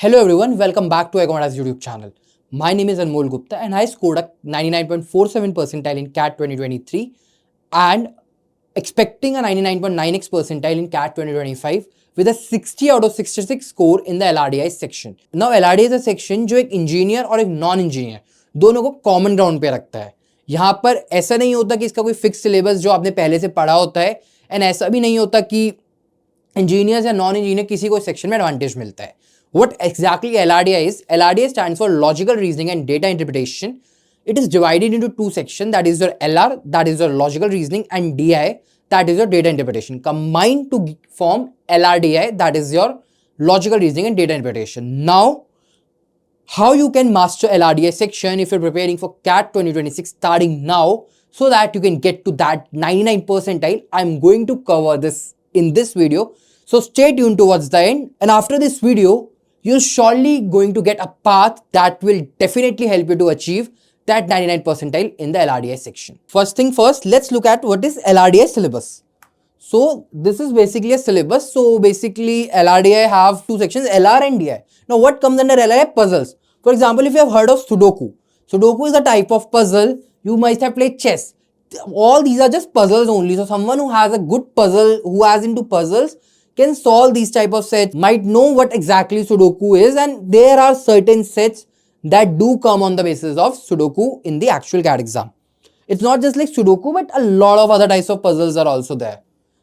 Hello everyone, welcome back to Economics YouTube channel. My name is Anmol Gupta and I scored a 99.47 percentile in CAT 2023 and expecting a 99.9x percentile in CAT 2025 with a 60 out of 66 score in the LRDI section. Now LRDI is a section जो एक engineer और एक non engineer दोनों को common ground पे रखता है. यहाँ पर ऐसा नहीं होता कि इसका कोई फिक्स सिलेबस जो आपने पहले से पढ़ा होता है एंड ऐसा भी नहीं होता कि इंजीनियर्स या नॉन इंजीनियर किसी को सेक्शन में एडवांटेज मिलता है. What exactly LRDI is? LRDI stands for Logical Reasoning and Data Interpretation. It is divided into two sections, that is your LR, that is your Logical Reasoning, and DI, that is your Data Interpretation. Combined to form LRDI, that is your Logical Reasoning and Data Interpretation. Now, how you can master LRDI section if you're preparing for CAT 2026 starting now so that you can get to that 99 percentile. I'm going to cover this in this video. So stay tuned towards the end, and after this video, you're surely going to get a path that will definitely help you to achieve that 99 percentile in the LRDI section. First thing first, let's look at what is LRDI syllabus. So this is basically a syllabus. So basically LRDI have two sections, LR and DI. Now what comes under LRDI? Puzzles. For example, if you have heard of Sudoku. Sudoku is a type of puzzle. You might have played chess. All these are just puzzles only. So someone who has a good puzzle, who has into puzzles, can solve these type of sets, might know what exactly Sudoku is, and there are certain sets that do come on the basis of Sudoku in the actual CAT exam. It's not just like Sudoku, but a lot of other types of puzzles are also there.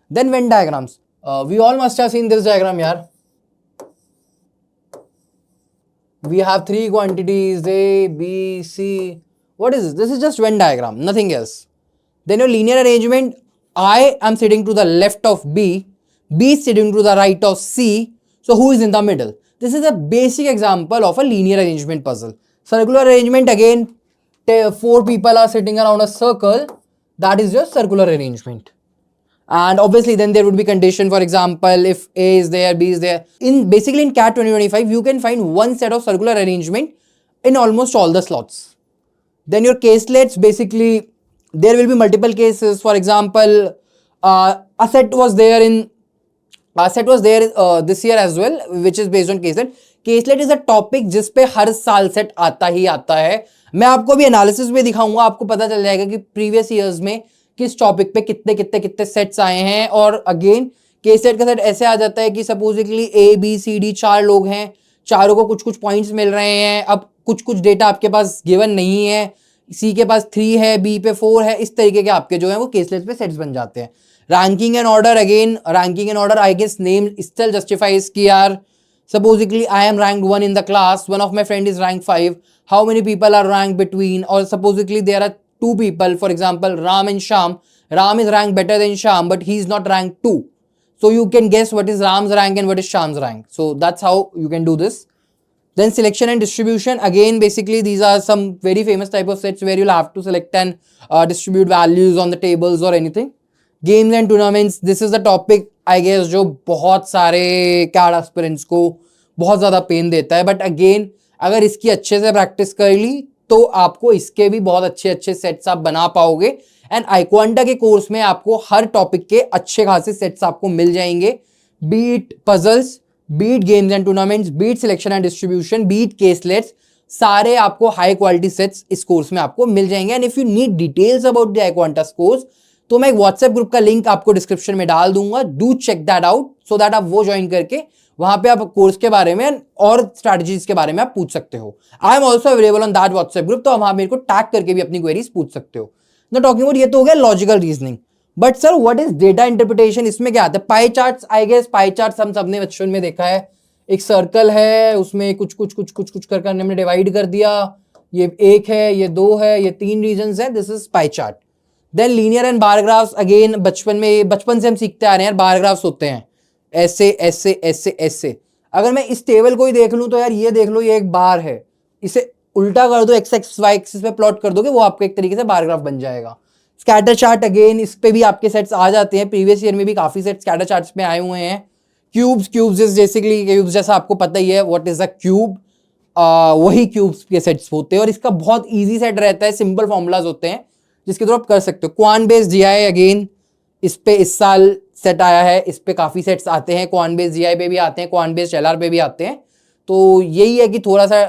Then Venn diagrams. We all must have seen this diagram here. We have three quantities A, B, C. What is this? This is just Venn diagram, nothing else. Then your linear arrangement, I am sitting to the left of B, B is sitting to the right of C, so who is in the middle? This is a basic example of a linear arrangement puzzle. Circular arrangement, again, four people are sitting around a circle, that is your circular arrangement. And obviously then there would be condition, for example, if A is there, B is there. Basically in CAT 2025, you can find one set of circular arrangement in almost all the slots. Then your caselets, basically there will be multiple cases. For example, a set was there this year as well, which is based on caselet. Caselet is a topic जिस पे हर साल set आता ही आता है. मैं आपको अभी analysis में दिखाऊंगा, आपको पता चल जाएगा कि प्रीवियस ईयर्स में किस टॉपिक पे कितने सेट्स आए हैं. और अगेन केसेट का सेट ऐसे आ जाता है कि supposedly A, B, C, D 4 लोग हैं, चारों को कुछ पॉइंट्स मिल रहे हैं. अब कुछ डेटा आपके पास गिवन नहीं है, C के पास 3 है, B पे 4 है, इस तरीके के आपके जो है वो केसलेट पे सेट्स बन जाते हैं. Ranking and order, again ranking and order, I guess name still justifies कि यार supposedly I am ranked 1 in the class, one of my friend is ranked 5, how many people are ranked between, or supposedly there are two people, for example Ram and Sham. Ram is ranked better than Sham, but he is not ranked 2, so you can guess what is Ram's rank and what is Sham's rank. So that's how you can do this. Then selection and distribution, again basically these are some very famous type of sets where you'll have to select and distribute values on the tables or anything. Games and tournaments, this is the topic I guess जो बहुत सारे CAT aspirants को बहुत ज़्यादा pen देता है. But again अगर इसकी अच्छे से प्रैक्टिस कर ली तो आपको इसके भी बहुत अच्छे सेट्स आप बना पाओगे. एंड आईक्वांटा के कोर्स में आपको हर टॉपिक के अच्छे खासे सेट्स आपको मिल जाएंगे. Beat puzzles, beat games and tournaments, beat selection and distribution, beat caselets, सारे आपको हाई क्वालिटी सेट्स इस कोर्स में आपको मिल जाएंगे. And if you need details about the iQuanta course तो मैं एक व्हाट्सएप ग्रुप का लिंक आपको डिस्क्रिप्शन में डाल दूंगा. Do check that out so that आप वो ज्वाइन करके वहां पे आप कोर्स के बारे में और स्ट्रैटेजीज के बारे में आप पूछ सकते हो. I am also available on that WhatsApp group, तो वहां मेरे को टैग करके भी अपनी क्वेरीज पूछ सकते हो. ना टॉकिंग अबाउट ये तो हो गया logical reasoning. But sir what is data interpretation, इसमें क्या आता है? Pie charts, I guess pie charts हम सबने बचपन में देखा है. एक सर्कल है, उसमें कुछ कर हमने डिवाइड कर दिया. ये 1 है, ये 2 है, ये 3 रीजन है. This is pie chart. Then linear and bar graphs, again बचपन से हम सीखते आ रहे हैं यार, बार ग्राफ्स होते हैं ऐसे ऐसे ऐसे ऐसे. अगर मैं इस टेबल को ही देख लूं तो यार ये देख लो, ये एक बार है, इसे उल्टा कर दो, एक्स एक्स वाई एक्सिस पे प्लॉट कर दोगे, वो आपका एक तरीके से बार ग्राफ बन जाएगा. स्कैटर चार्ट, अगेन इस पे भी आपके सेट्स आ जाते हैं. प्रीवियस ईयर में भी काफी सेट स्कैटर चार्ट्स में आए हुए हैं. क्यूब्स बेसिकली क्यूब्स जैसा आपको पता ही है व्हाट इज अ क्यूब, वही क्यूब्स के सेट्स होते हैं. और इसका बहुत ईजी सेट रहता है, सिंपल फॉर्मूलाज होते हैं जिसके थ्रू आप कर सकते हो. क्वान बेस्ड जीआई, अगेन इस पे इस साल सेट आया है, इस पे काफी सेट्स आते हैं. क्वान बेस्ड जीआई पे भी आते हैं, क्वान बेस्ड एलआर पे भी आते हैं. तो यही है कि थोड़ा सा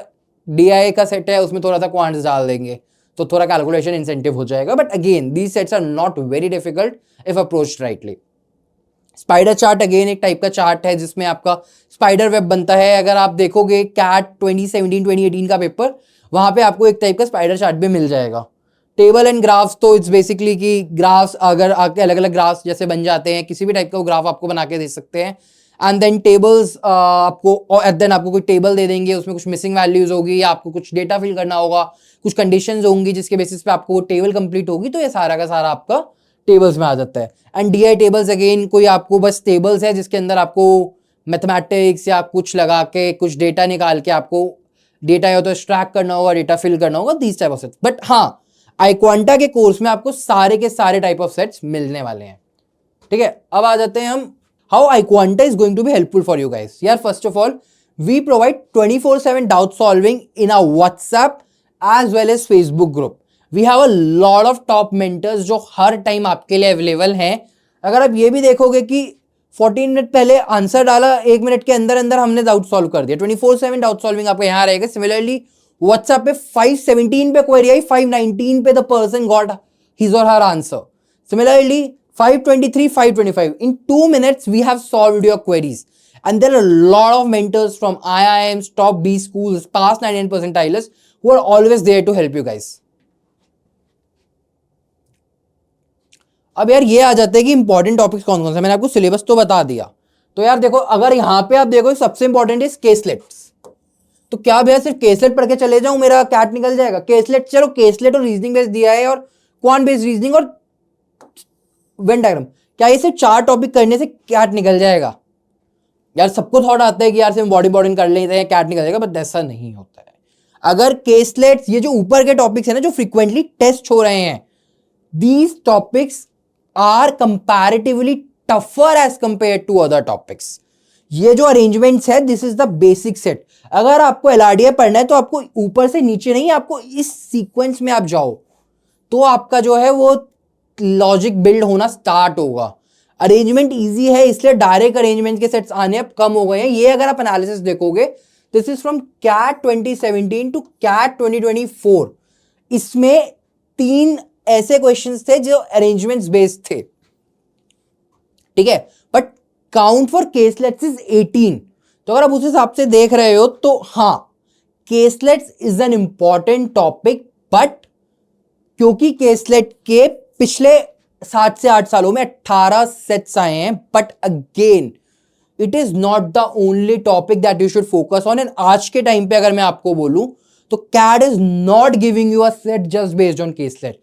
DI का सेट है, उसमें थोड़ा सा क्वांट्स डाल देंगे तो थोड़ा कैलकुलेशन इंसेंटिव हो जाएगा. But again these sets are not very difficult if approached rightly. Spider chart again एक टाइप का चार्ट है जिसमें आपका स्पाइडर वेब बनता है. अगर आप देखोगे कैट 2017-2018 का पेपर, वहां पे आपको एक टाइप का स्पाइडर चार्ट भी मिल जाएगा. टेबल एंड ग्राफ्स तो इट्स बेसिकली कि ग्राफ्स अगर आपके अलग अलग ग्राफ्स जैसे बन जाते हैं, किसी भी टाइप का वो ग्राफ आपको बना के दे सकते हैं. एंड देन टेबल्स आपको देन आपको कोई टेबल दे देंगे, उसमें कुछ मिसिंग वैल्यूज होगी या आपको कुछ डेटा फिल करना होगा, कुछ कंडीशंस होंगी जिसके बेसिस पे आपको वो टेबल कंप्लीट होगी. तो ये सारा का सारा आपका टेबल्स में आ जाता है. एंड DI टेबल्स अगेन कोई आपको बस टेबल्स है जिसके अंदर आपको मैथमेटिक्स या कुछ लगा के कुछ डेटा निकाल के आपको डेटा या तो एक्सट्रैक्ट करना होगा, डेटा फिल करना होगा, these type of sets. But हाँ, iQuanta के कोर्स में आपको सारे के सारे टाइप ऑफ सेट्स मिलने वाले हैं. ठीक है, अब आ जाते हैं हम how iQuanta is going to be helpful for you guys. यार first of all we provide 24/7 doubt solving in our WhatsApp as well as Facebook group. We have a lot of top mentors जो हर time आपके लिए available हैं. अगर आप ये भी देखोगे कि 14 मिनट पहले आंसर डाला, 1 मिनट के अंदर अंदर हमने डाउट सॉल्व कर दिया. 24/7 डाउट सॉल्विंग आपको यहाँ रहेगा. सिमिलरली व्हाट्सएप पे 517 पे क्वेरी आई, 519 पे द पर्सन गॉट हिज और हर answer. Similarly 523, 525 in 2 minutes we have solved your queries. And there are a lot of mentors from IIMs, top B schools, past 99 percentiles who are always there to help you guys. अब यार ये आ जाते हैं कि important topics कौन कौन से. मैंने आपको सिलेबस तो बता दिया. तो यार देखो, अगर यहां पे आप देखो सबसे इंपॉर्टेंट इज केसलेट्स. तो क्या भैया सिर्फ केसलेट पढ़ के चले जाऊं मेरा कैट निकल जाएगा? केसलेट, चलो केसलेट और रीजनिंग बेस्ड दिया है और क्वांट बेस्ड रीजनिंग और वेन डायग्राम, क्या ये सिर्फ 4 टॉपिक करने से कैट निकल जाएगा? यार सबको थॉट आता है कि यार सिर्फ बॉडी बॉडी कर लेते हैं कैट निकल जाएगा, बट ऐसा नहीं होता है. अगर केसलेट्स, ये जो ऊपर के टॉपिक्स है ना जो फ्रीक्वेंटली टेस्ट हो रहे हैं, these topics are comparatively tougher as compared to other topics. ये जो अरेंजमेंट्स है, this is the basic set. अगर आपको LRDI पढ़ना है तो आपको ऊपर से नीचे नहीं, आपको इस सीक्वेंस में आप जाओ तो आपका जो है वो लॉजिक बिल्ड होना स्टार्ट होगा. अरेंजमेंट इजी है, इसलिए डायरेक्ट अरेंजमेंट के सेट्स आने अब कम हो गए हैं. ये अगर आप एनालिसिस देखोगे, this is from CAT 2017 to CAT 2024. इसमें 3 ऐसे क्वेश्चंस थे जो अरेंजमेंट्स बेस्ड थे. ठीक है, बट काउंट फॉर केसलेट्स इज 18. तो अगर आप उस हिसाब से देख रहे हो तो हाँ, केसलेट्स is an important topic. But क्योंकि केसलेट के पिछले 7 से 8 सालों में 18 सेट्स आए हैं, but again it is not the only topic that you should focus on. And आज के टाइम पे अगर मैं आपको बोलूं तो CAT is not giving you a set just based on caselet.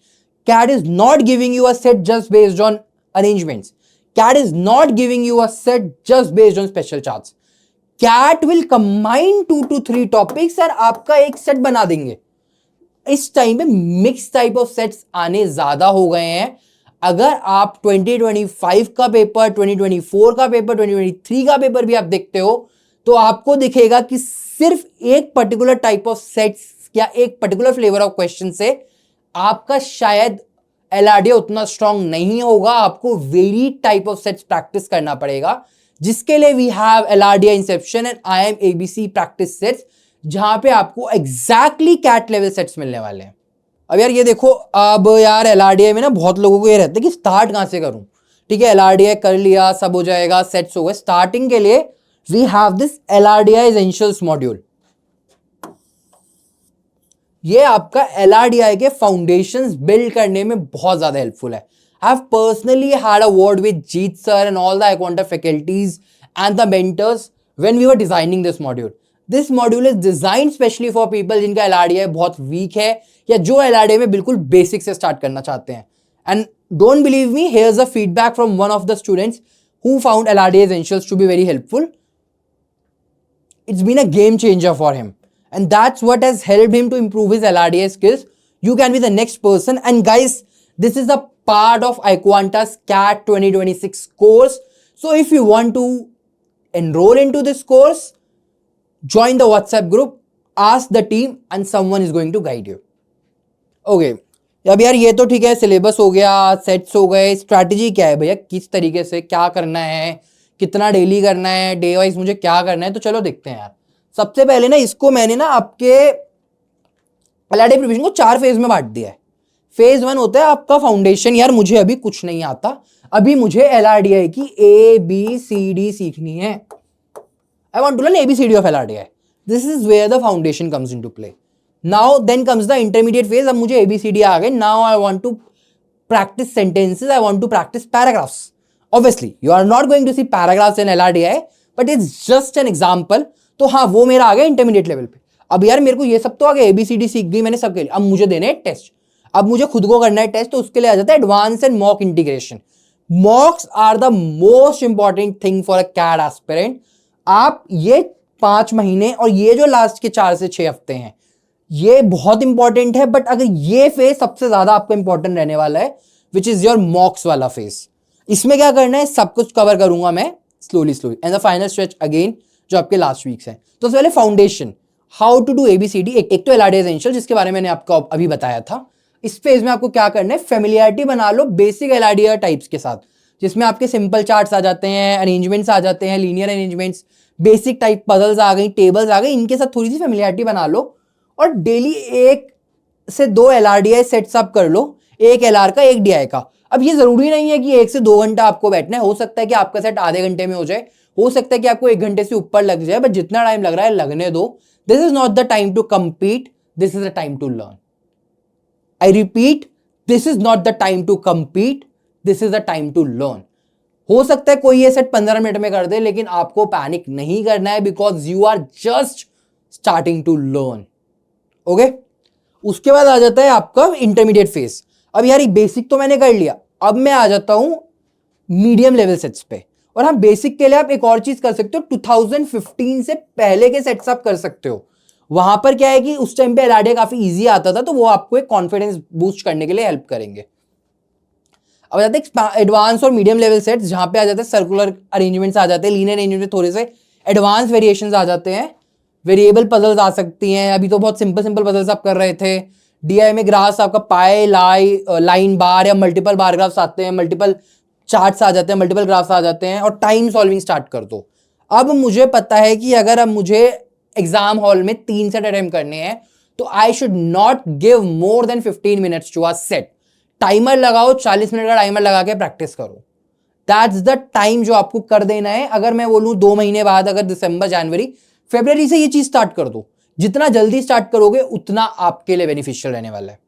CAT is not giving you a set just based on arrangements. CAT is not giving you a set just based on special charts. CAT will combine 2 to 3 topics और आपका एक set बना देंगे. इस time पे mix type of sets आने ज्यादा हो गए हैं. अगर आप 2025 का पेपर, 2024 का पेपर, 2023 का पेपर भी आप देखते हो तो आपको दिखेगा कि सिर्फ एक पर्टिकुलर टाइप ऑफ सेट्स या एक पर्टिकुलर फ्लेवर ऑफ क्वेश्चन से आपका शायद LRDI उतना स्ट्रांग नहीं होगा. आपको very type of sets practice करना पड़ेगा, जिसके लिए we have LRDI inception and IIM ABC practice sets, जहां पे आपको एग्जैक्टली कैट लेवल सेट्स मिलने वाले हैं. अब यार ये देखो, अब यार LRDI में ना बहुत लोगों को ये रहता है कि स्टार्ट कहां से करूं. ठीक है, LRDI कर लिया, सब हो जाएगा, सेट्स हो गए. स्टार्टिंग के लिए we have this LRDI essentials module. ये आपका LRDI के फाउंडेशंस बिल्ड करने में बहुत ज्यादा हेल्पफुल है. I have personally had a word with Jeet sir and all the iQuanta faculties and the mentors when we were designing this module. This module is designed specially for people जिनका LRDI बहुत weak है या जो LRDI में बिल्कुल basic से start करना चाहते हैं. And don't believe me, here's a feedback from one of the students who found LRDI essentials to be very helpful. It's been a game changer for him. And that's what has helped him to improve his LRDI skills. You can be the next person. And guys, this is a part of iQuanta's CAT 2026 course. So if you want to enroll into this course, join the WhatsApp group, ask the team and someone is going to guide you. Okay. अब यार ये तो ठीक है, syllabus हो गया, sets हो गए. स्ट्रैटेजी क्या है भैया, किस तरीके से क्या करना है, कितना डेली करना है, डे वाइज मुझे क्या करना है, तो चलो देखते हैं यार. सबसे पहले ना इसको मैंने ना आपके एलआरडीआई प्रिपरेशन को 4 फेज में बांट दिया है। फेज 1 होता है आपका फाउंडेशन, यार मुझे अभी कुछ नहीं आता, अभी मुझे एलआरडीआई की ABCD सीखनी है। I want to learn ABCD of LRDI. This is where the foundation comes into play. Now then comes the intermediate phase. अब मुझे ABCD आ गए. Now I want to practice sentences. I want to practice paragraphs. Obviously, you are not going to see paragraphs in LRDI, but it's just an example. तो हाँ, वो मेरा आ गया intermediate level पे। अब यार मेरे को ये सब तो आ गया, ABCD सीख गई मैंने सबके लिए, अब मुझे देने हैं टेस्ट, अब मुझे खुद को करना है टेस्ट, तो उसके लिए आ जाता है advance and mock integration. Mocks are the most important thing for a CAT aspirant. आप ये 5 महीने और ये जो लास्ट के 4 से 6 हफ्ते हैं, ये बहुत इंपॉर्टेंट है, बट अगर ये फेज सबसे ज्यादा आपको इंपॉर्टेंट रहने वाला है, विच इज योर मॉक्स वाला फेज। इसमें क्या करना है, सब कुछ कवर करूंगा मैं slowly and the final stretch again जो आपके लास्ट वीक्स हैं। तो पहले foundation, how to do ABCD। एक तो एलआरडीआई एसेंशियल जिसके बारे में मैंने आपको अभी बताया था। इस फेज में आपको क्या करना है, फेमिलियरिटी बना लो बेसिक एलआरडीआई टाइप्स के साथ, जिसमें आपके सिंपल चार्ट्स आ जाते हैं, अरेंजमेंट्स आ जाते हैं, linear arrangements, basic type puzzles आ गई, टेबल्स आ गई, इनके साथ थोड़ी सी फेमिलियरिटी बना लो और डेली 1 से 2 LRDI सेट्स अप कर लो, एक LR का एक DI का। अब ये जरूरी नहीं है कि 1 से 2 घंटा आपको बैठना है, हो सकता है कि आपका सेट आधे घंटे में हो जाए, हो सकता है कि आपको 1 घंटे से ऊपर लग जाए, बट जितना टाइम लग रहा है लगने दो। This is not the time to compete, this is the time to learn. I repeat, this is not the time to compete, this is the time to learn. हो सकता है कोई ये सेट 15 मिनट में कर दे, लेकिन आपको पैनिक नहीं करना है, because you are just starting to learn. Okay, उसके बाद आ जाता है आपका इंटरमीडिएट फेज। अब यार बेसिक तो मैंने कर लिया, अब मैं आ जाता हूं मीडियम लेवल सेट्स पे। और हाँ, बेसिक के लिए आप एक और चीज कर सकते हो, 2015 से पहले के सेट्स आप कर सकते हो। वहां पर क्या है कि उस टाइम पे एलआरडीआई काफी इजी आता था, तो वो आपको एक कॉन्फिडेंस बूस्ट करने के लिए हेल्प करेंगे। अब जाते हैं एडवांस और मीडियम लेवल सेट्स, जहां पे आ जाते हैं सर्कुलर अरेंजमेंट्स आ जाते हैं, लीनियर अरेंजमेंट, थोड़े से एडवांस वेरिएशंस आ जाते हैं, वेरिएबल पजल्स आ सकती हैं। अभी तो बहुत सिंपल पजल्स आप कर रहे थे। डीआई में ग्राफ्स आपका पाई, लाइन बार या मल्टीपल बार ग्राफ्स आते हैं, मल्टीपल चार्ट्स आ जाते हैं, मल्टीपल ग्राफ्स आ जाते हैं, और टाइम सॉल्विंग स्टार्ट कर दो। अब मुझे पता है कि अगर अब मुझे एग्जाम हॉल में 3 सेट अटेम्प्ट करने हैं, तो I should not give more than 15 minutes to a set. Timer लगाओ, 40 मिनट का टाइमर लगा के प्रैक्टिस करो। दैट्स द टाइम जो आपको कर देना है। अगर मैं बोलूं 2 महीने बाद, अगर दिसंबर, जनवरी, फरवरी से ये चीज स्टार्ट कर दो, जितना जल्दी स्टार्ट करोगे उतना आपके लिए बेनिफिशियल रहने वाला है।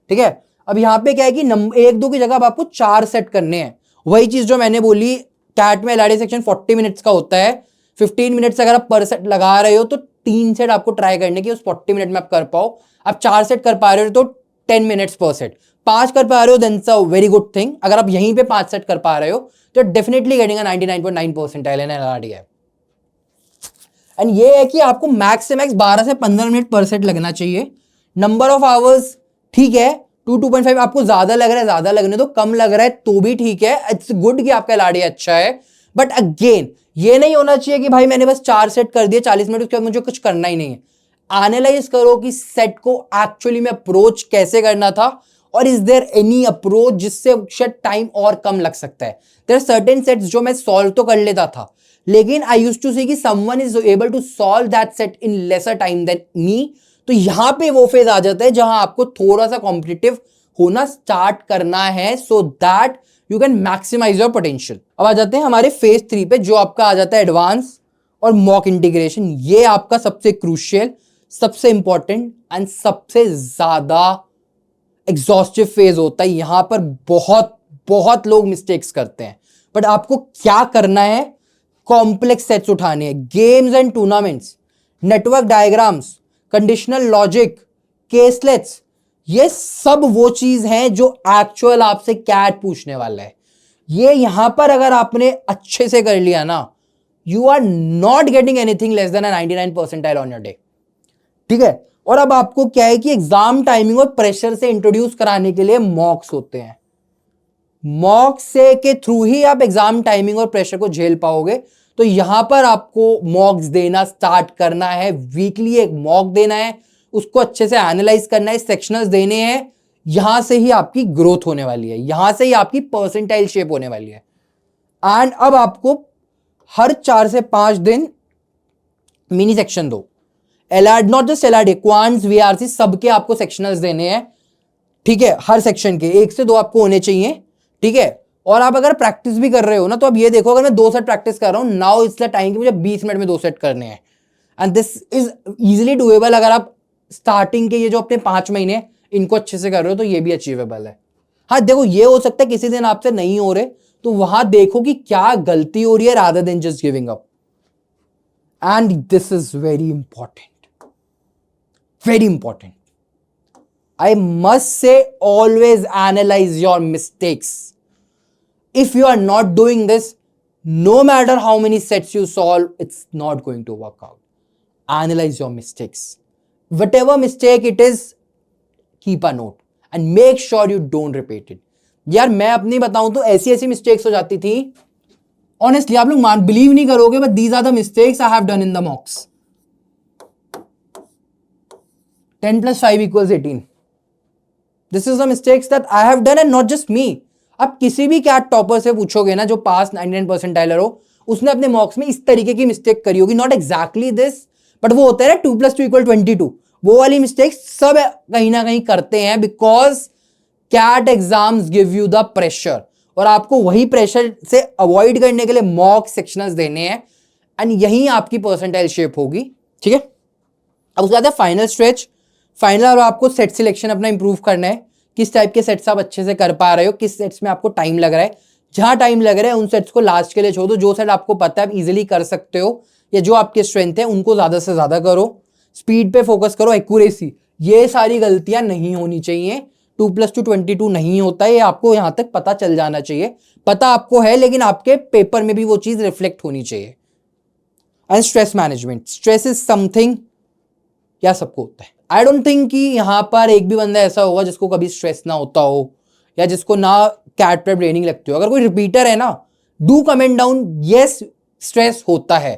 ठीक है, अब यहां पे क्या है कि 1-2 की जगह अब आपको 4 सेट करने हैं। वही चीज जो मैंने बोली, कैट में एलआरडीआई सेक्शन 40 मिनट्स का होता है, 15 मिनट से अगर आप पर सेट लगा रहे हो, तो 3 सेट आपको ट्राई करने की उस 40 मिनट में आप कर पाओ। आप 4 सेट कर पा रहे हो तो 10 मिनट्स पर सेट, 5 कर पा रहे हो, then it's a very good thing. अगर आप यहीं पे 5 सेट कर पा रहे हो, तो definitely getting a 99.9 percentile in LRDI. And ये है कि आपको मैक्स से मैक्स 12 से 15 मिनट पर सेट लगना चाहिए। नंबर ऑफ आवर्स ठीक है, 2.5 आपको ज्यादा लग रहा है, ज्यादा लगने दो, कम लग रहा है तो भी ठीक है। इट्स गुड कि आपका एलआरडीआई अच्छा है, बट अगेन ये नहीं होना चाहिए कि भाई मैंने बस 4 सेट कर दिए 40 मिनट, उसके बाद मुझे कुछ करना ही नहीं है। एनालाइज करो कि सेट को एक्चुअली में अप्रोच कैसे करना था, और इज देयर एनी अप्रोच जिससे शायद टाइम और कम लग सकता है। देयर आर सर्टेन सेट्स जो मैं सॉल्व तो कर लेता था, लेकिन आई यूज्ड टू सी कि someone is able to solve that set in lesser time than me. तो यहां पे वो फेज आ जाता है जहां आपको थोड़ा सा कॉम्पिटिटिव होना स्टार्ट करना है, so that you can maximise your potential. अब आ जाते हैं हमारे फेज 3 पे, जो आपका आ जाता है एडवांस और मॉक इंटीग्रेशन। ये आपका सबसे क्रूशियल, सबसे इंपॉर्टेंट एंड सबसे ज्यादा एग्जॉस्टिव फेज होता है। यहां पर बहुत लोग मिस्टेक्स करते हैं, बट आपको क्या करना है, कॉम्प्लेक्स सेट्स उठाने हैं, games and tournaments, network diagrams, conditional logic, केसलेट्स, ये सब वो चीज है जो एक्चुअल आपसे कैट पूछने वाला है। ये यहां पर अगर आपने अच्छे से कर लिया ना, you are not getting anything less than 99 percentile on your day. ठीक है, और अब आपको क्या है कि एग्जाम टाइमिंग और प्रेशर से इंट्रोड्यूस कराने के लिए मॉक्स होते हैं। मॉक्स से के थ्रू ही आप एग्जाम टाइमिंग और प्रेशर को झेल पाओगे। तो यहां पर आपको मॉक्स देना स्टार्ट करना है, वीकली एक मॉक देना है, उसको अच्छे से एनालाइज करना है, सेक्शनल्स देने हैं। यहां से ही आपकी ग्रोथ होने वाली है, यहां से ही आपकी परसेंटाइल शेप होने वाली है। एंड अब आपको हर 4 से 5 दिन मिनी सेक्शन दो, LR not just LRD, quants, VRC सबके आपको सेक्शनल्स देने हैं, ठीक है, हर सेक्शन के 1 से 2 आपको होने चाहिए, ठीक है। और आप अगर प्रैक्टिस भी कर रहे हो ना, तो अब ये देखो, अगर मैं 2 सेट प्रैक्टिस कर रहा हूं, नाउ इट्स द टाइम कि मुझे 20 मिनट में 2 सेट करने हैं, and this is easily doable. अगर आप स्टार्टिंग के ये जो अपने 5 महीने इनको अच्छे से कर रहे हो तो ये भी अचीवेबल है। हाँ देखो, ये हो सकता है किसी दिन आपसे नहीं हो रहे, तो वहां देखो कि क्या गलती हो रही है, rather than just giving up. And this is very important, very important. I must say, always analyze your mistakes. If you are not doing this, no matter how many sets you solve, it's not going to work out. Analyze your mistakes. Whatever mistake it is, keep a note and make sure you don't repeat it. यार मैं अपनी बताऊं तो ऐसी ऐसी mistakes हो जाती थी, ऑनेस्टली आप लोग बिलीव नहीं करोगे, but these are the mistakes I have done in the mocks. 10 + 5 = 18. This is the mistakes that I have done and not just me. अब किसी भी कैट टॉपर से पूछोगे ना जो पास 99 परसेंटाइलर हो, उसने अपने मॉक्स में इस तरीके की मिस्टेक करी होगी, नॉट एग्जैक्टली दिस, बट वो होता है ना 2 + 2 = 22, वो वाली मिस्टेक सब कहीं ना कहीं करते हैं, because CAT exams give you the pressure, और आपको वही प्रेशर से अवॉइड करने के लिए मॉक सेक्शनल्स देने हैं, एंड यही आपकी परसेंटाइल शेप होगी, ठीक है। अब उसके बाद है फाइनल स्ट्रेच। फाइनल और आपको सेट सिलेक्शन अपना इंप्रूव करना है, किस टाइप के सेट्स आप अच्छे से कर पा रहे हो, किस सेट्स में आपको टाइम लग रहा है। जहां टाइम लग रहा है उन सेट्स को लास्ट के लिए छोड़ दो, जो सेट आपको पता है आप इजीली कर सकते हो या जो आपके स्ट्रेंथ है उनको ज्यादा से ज्यादा करो। स्पीड पे फोकस करो, एक्यूरेसी, ये सारी गलतियां नहीं होनी चाहिए। 2 + 2 = 22 नहीं होता है, ये आपको यहां तक पता चल जाना चाहिए, पता आपको है, लेकिन आपके पेपर में भी वो चीज रिफ्लेक्ट होनी चाहिए। And stress management, stress is something या सबको होता है। आई डोंट थिंक कि यहां पर एक भी बंदा ऐसा होगा जिसको कभी स्ट्रेस ना होता हो या जिसको ना कैट प्रेप ट्रेनिंग लगती हो। अगर कोई रिपीटर है ना, do comment down, yes stress होता है।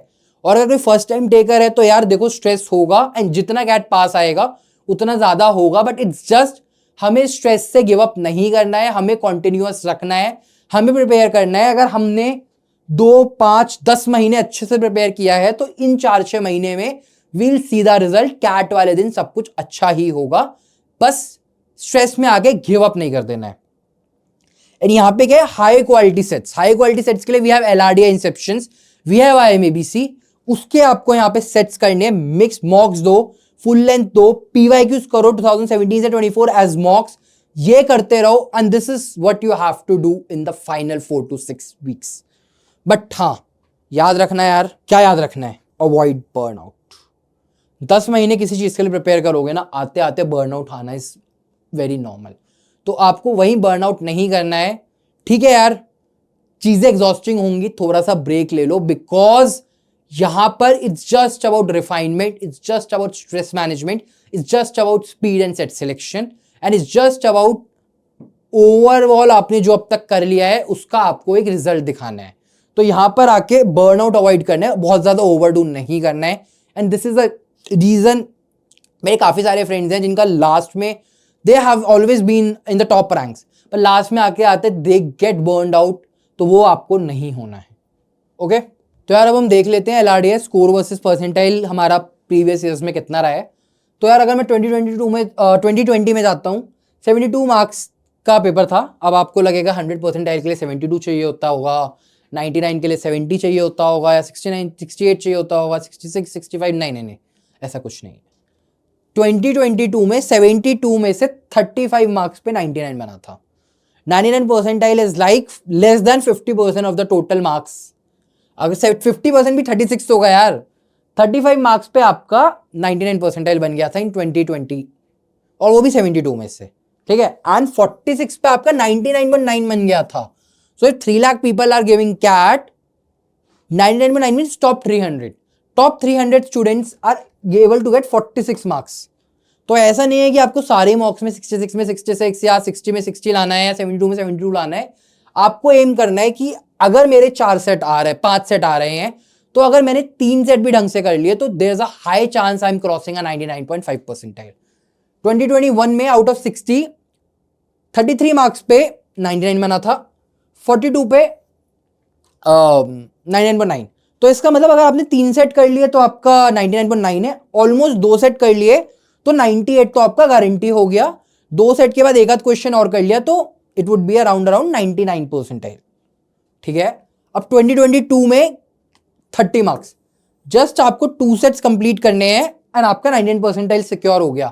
और अगर कोई फर्स्ट टाइम टेकर है तो यार देखो स्ट्रेस होगा, एंड जितना कैट पास आएगा उतना ज्यादा होगा, बट इट्स जस्ट हमें स्ट्रेस से गिव अप नहीं करना है, हमें कॉन्टिन्यूअस रखना है, हमें प्रिपेयर करना है। अगर हमने 2, 5, 10 महीने अच्छे से प्रिपेयर किया है तो इन 4-6 महीने में will see the result. CAT वाले दिन सब कुछ अच्छा ही होगा, बस स्ट्रेस में आके गिव अप नहीं कर देना है। एंड यहां पे क्या है, high quality sets. High quality sets के लिए we have LRDI inceptions, we have IMABC, उसके आपको यहां पे सेट्स करने हैं। मिक्स मॉक्स दो, फुल लेंथ दो, PYQs करो 2017 से 24 एज मॉक्स, ये करते रहो, and this is what you have to do in the final 4 to 6 weeks. But हाँ याद रखना है यार, क्या याद रखना है, अवॉइड बर्नआउट। 10 महीने किसी चीज के लिए प्रिपेयर करोगे ना, आते आते बर्नआउट आना इज वेरी नॉर्मल, तो आपको वही बर्नआउट नहीं करना है, ठीक है यार। चीजें एग्जॉस्टिंग होंगी, थोड़ा सा ब्रेक ले लो, बिकॉज यहां पर it's just about refinement, it's just about stress management, it's just about speed and set selection, and it's just about overall आपने जो अब तक कर लिया है उसका आपको एक रिजल्ट दिखाना है। तो यहां पर आके बर्नआउट अवॉइड करना है, बहुत ज्यादा ओवरडू नहीं करना है, and this is a reason. मेरे काफी सारे फ्रेंड्स हैं जिनका लास्ट में they have always been in the top ranks, पर लास्ट में आके आते दे गेट बर्नड आउट, तो वो आपको नहीं होना है। ओके तो यार अब हम देख लेते हैं LRDI स्कोर वर्सेस परसेंटाइल हमारा प्रीवियस ईयर्स में कितना रहा है। तो यार अगर मैं 2020 में जाता हूँ, 72 मार्क्स का पेपर था। अब आपको लगेगा 100 परसेंटाइल के लिए 72 चाहिए होता होगा, 99 के लिए 70 चाहिए होता होगा, या 69, 68 चाहिए होता होगा, 66, 65, नहीं, ऐसा कुछ नहीं। 2022 में 72 में से 35 मार्क्स पे 99 बना था। 99 percentile is like less than 50% of the total marks. अगर 50% भी 36 होगा यार, 35 मार्क्स पे आपका 99 परसेंटाइल बन गया था इन 2020, और वो भी 72 में से, ठीक है। एंड 46 पे आपका 99.9 बन गया था। So if 3 lakh people are giving CAT, 99.9 means top 300, top 300 students are able to get 46 marks. तो ऐसा नहीं है कि आपको सारे मॉक्स में 66 में 66 या 60 में 60 लाना है या 72 में 72 लाना है। आपको एम करना है कि अगर मेरे 4 सेट आ रहे हैं, 5 सेट आ रहे हैं, तो अगर मैंने 3 सेट भी ढंग से कर लिए तो there is a high chance I am crossing a 99.5 percentile. 2021 में आउट ऑफ 60 33 मार्क्स पे 99 बना था, 42 पे 99.9, तो इसका मतलब अगर आपने 3 सेट कर लिए तो आपका 99.9 है, ऑलमोस्ट 2 सेट कर लिए तो 98 तो आपका गारंटी हो गया, 2 सेट के बाद एक आध क्वेश्चन और कर लिया तो it would be around 99 percentile. ठीक है, अब 2022 में 30 मार्क्स, जस्ट आपको 2 सेट्स कंप्लीट करने हैं एंड आपका 99 परसेंटाइल सिक्योर हो गया।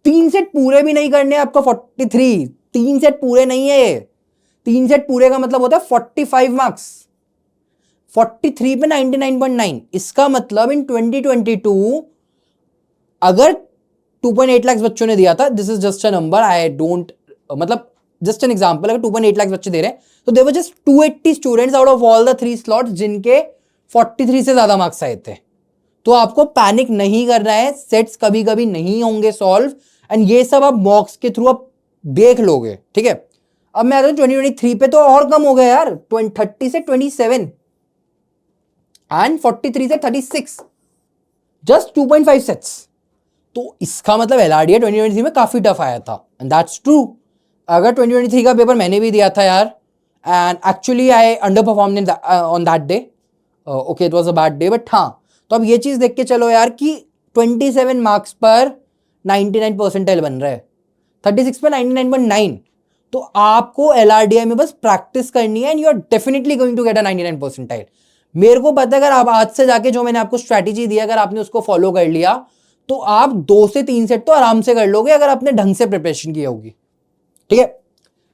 3 सेट पूरे भी नहीं करने, आपका 43, 3 सेट पूरे नहीं है ये, 3 सेट पूरे का मतलब होता है 45 मार्क्स, 43 पे 99.9। इसका मतलब इन 2022 अगर 2.8 लाख बच्चों ने दिया था, this is just a number, I don't, मतलब जस्ट एन एग्जांपल, अगर 2.8 लाख बच्चे दे रहे हैं तो there were just 280 students out of all the 3 slots जिनके 43 से ज्यादा मार्क्स आए थे। तो आपको पैनिक नहीं करना है, सेट्स कभी कभी नहीं होंगे सॉल्व, एंड ये सब आप मॉक्स के थ्रू आप देख लोगे। ठीक है, अब मैं आता हूं 2023 पे, तो और कम हो गया यार, 30 से 27 एंड 43 से 36, जस्ट 2.5 सेट्स। तो इसका मतलब LRDA 2023 में काफी टफ आया था, एंड दैट्स ट्रू। अगर 2023 का पेपर मैंने भी दिया था यार, and actually I under perform on that day, okay it was a bad day, but हाँ, तो अब ये चीज देख के चलो यार कि 27 मार्क्स पर 99 परसेंटाइल बन रहा है, 36 पर 99.9। तो आपको LRDI में बस प्रैक्टिस करनी है and you are definitely going to get a 99 percentile. मेरे को पता है अगर आप आज से जाके जो मैंने आपको स्ट्रैटेजी दी, अगर आपने उसको फॉलो कर लिया तो आप 2 से 3 सेट तो आराम से कर लोगे अगर आपने ढंग से प्रिपरेशन की होगी। ठीक है,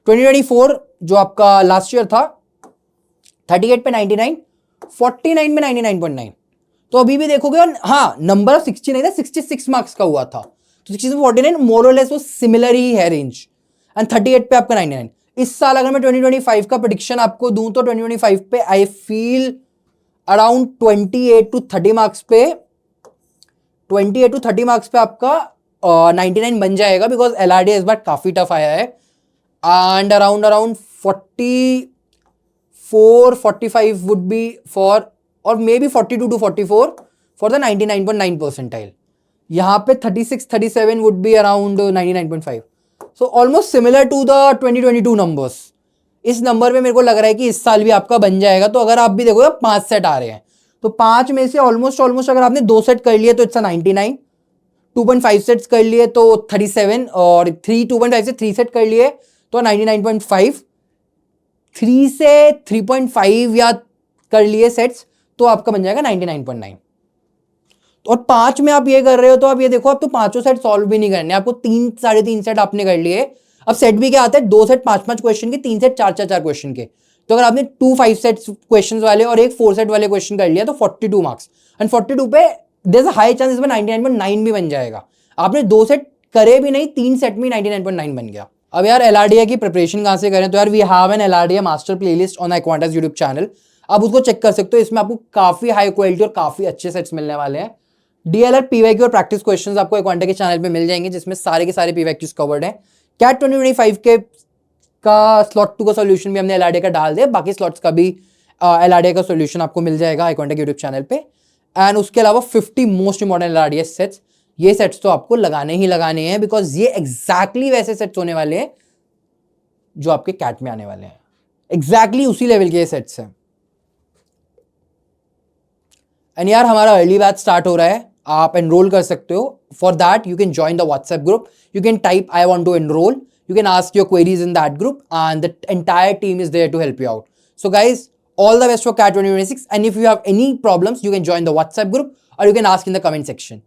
2024 जो आपका लास्ट ईयर था, 38 पे 99, 49 में 99.9। तो अभी भी देखोगे, और हाँ नंबर ऑफ 60 नहीं था, 66 मार्क्स का हुआ था, तो 60 से 49 मोर और लेस वो सिमिलर ही है रेंज, एंड 38 पे आपका 99। इस साल अगर मैं 2025 का प्रेडिक्शन आपको दूं तो 2025 पे I feel around 28 to 30 marks पे, 28 टू 30 मार्क्स पे आपका 99 बन जाएगा, बिकॉज LRDA इस बार काफी टफ आया है, and around 44-45 would be for, और maybe 42 to 44 for the 99.9 percentile. यहाँ पे 36-37 would be around 99.5, so almost similar to the 2022 numbers. इस नंबर पे मेरे को लग रहा है कि इस साल भी आपका बन जाएगा। तो अगर आप भी देखोगे 5 सेट आ रहे हैं, तो 5 में से ऑलमोस्ट अगर आपने 2 सेट कर लिए तो इट्स 99, 2.5 सेट्स कर लिए तो 37, और 2.5 से 3 सेट कर लिए तो 99.5, 3 से 3.5 या कर लिए सेट्स तो आपका बन जाएगा 99.9। और 5 में आप ये कर रहे हो तो आप ये देखो, आप तो 5 सेट सॉल्व भी नहीं करने, आपको 3-3.5 सेट आपने कर लिए। अब सेट भी क्या आता है, 2 सेट 5-5 क्वेश्चन के, 3 सेट 4-4 क्वेश्चन के। तो अगर आपने 2 5 सेट क्वेश्चन वाले और एक 4 सेट वाले क्वेश्चन कर लिया तो 42 मार्क्स, एंड 42 पे there is a high chance इसमें 99.9 भी बन जाएगा। आपने 2 सेट करे भी नहीं, 3 सेट में 99.9 बन गया। अब यार LRDA की प्रिपरेशन कहाँ से करें, तो यार we have an LRDA master playlist on iQuanta's YouTube channel, आप उसको चेक कर सकते हो। इसमें आपको काफी हाई क्वालिटी और काफी अच्छे सेट्स मिलने वाले हैं। DLR PYQ और प्रैक्टिस क्वेश्चंस आपको एक्वांटा के चैनल पे मिल जाएंगे, जिसमें सारे के सारे PYQs कवर्ड हैं। कैट 2025 के का स्लॉट 2 का सॉल्यूशन भी हमने LRDA का डाल दिया, बाकी स्लॉट्स का भी LRDA का सॉल्यूशन आपको मिल जाएगा एक्वांटा के यूट्यूब चैनल पे। एंड उसके अलावा 50 मोस्ट इंपॉर्टेंट LRDA सेट्स, ये सेट्स तो आपको लगाने ही लगाने हैं, बिकॉज ये एग्जैक्टली वैसे सेट्स होने वाले हैं जो आपके कैट में आने वाले हैं, एग्जैक्टली उसी लेवल के सेट्स हैं। एंड यार हमारा अर्ली बैच स्टार्ट हो रहा है, आप एनरोल कर सकते हो। For that you can join the WhatsApp group, you can type I want to enrol, you can ask your queries in that group and the entire team is there to help you out. So guys, all the best for CAT 2026, and if you have any problems you can join the WhatsApp group or you can ask in the comment section.